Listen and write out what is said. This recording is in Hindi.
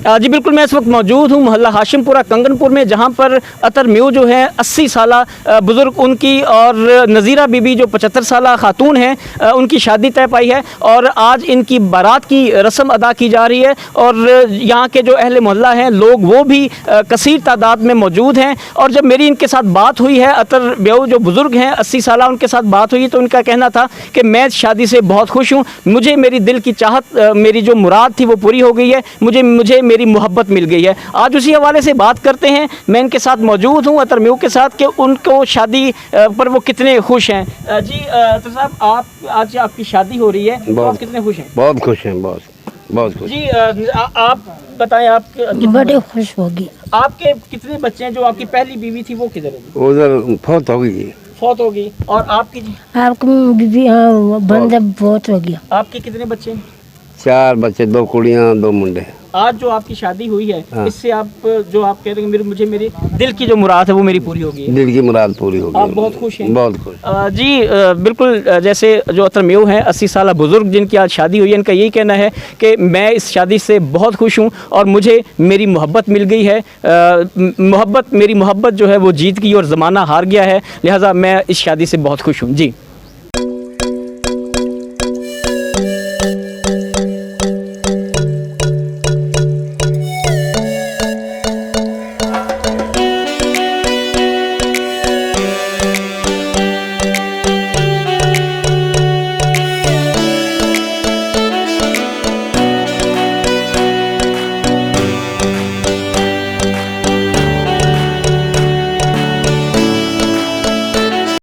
जी बिल्कुल, मैं इस वक्त मौजूद हूँ मोहल्ला हाशिमपुरा कंगनपुर में, जहाँ पर अतर म्यू जो है 80 साला बुज़ुर्ग उनकी और नज़ीरा बीबी जो 75 साला खातून हैं, उनकी शादी तय पाई है और आज इनकी बारात की रस्म अदा की जा रही है। और यहाँ के जो अहले मोहल्ला हैं लोग वो भी कसीर तादाद में मौजूद हैं। और जब मेरी इनके साथ बात हुई है, अतर म्यू जो बुज़ुर्ग हैं 80 साला, उनके साथ बात हुई तो उनका कहना था कि मैं इस शादी से बहुत खुश हूँ, मुझे मेरी दिल की चाहत, मेरी जो मुराद थी वो पूरी हो गई है, मुझे मेरी मोहब्बत मिल गई है। आज उसी हवाले से बात करते हैं। मैं इनके साथ मौजूद हूँ अतर म्यू के साथ कि उनको शादी पर वो कितने खुश हैं। जी अतर साहब, आप आज आपकी शादी हो रही है तो आप कितने खुश हैं? बहुत खुश हैं, बहुत खुश। जी आप बताएं, आप बड़े खुश होगी। आपके कितने बच्चे हैं? जो आपकी पहली बीवी थी वो किधर है? उधर फौत हो गई। फौत हो गई। और आपकी जी? आपकी बीबी हाँ बंदा बहुत हो गया। आपके कितने बच्चे हैं? 4 बच्चे, 2 कुड़ियाँ 2 मुंडे। आज जो आपकी शादी हुई है, हाँ। इससे आप जो आप कह रहे हैं मुझे मेरी दिल की जो मुराद है वो मेरी पूरी हो गई है। दिल की मुराद पूरी हो गई। आप बहुत खुश हैं? बहुत खुश। जी बिल्कुल, जैसे जो अतर म्यू हैं 80 साला बुज़ुर्ग जिनकी आज शादी हुई है, इनका यही कहना है कि मैं इस शादी से बहुत खुश हूँ और मुझे मेरी मोहब्बत मिल गई है। मेरी मोहब्बत जो है वो जीत गई और ज़माना हार गया है, लिहाजा मैं इस शादी से बहुत खुश हूँ। जी।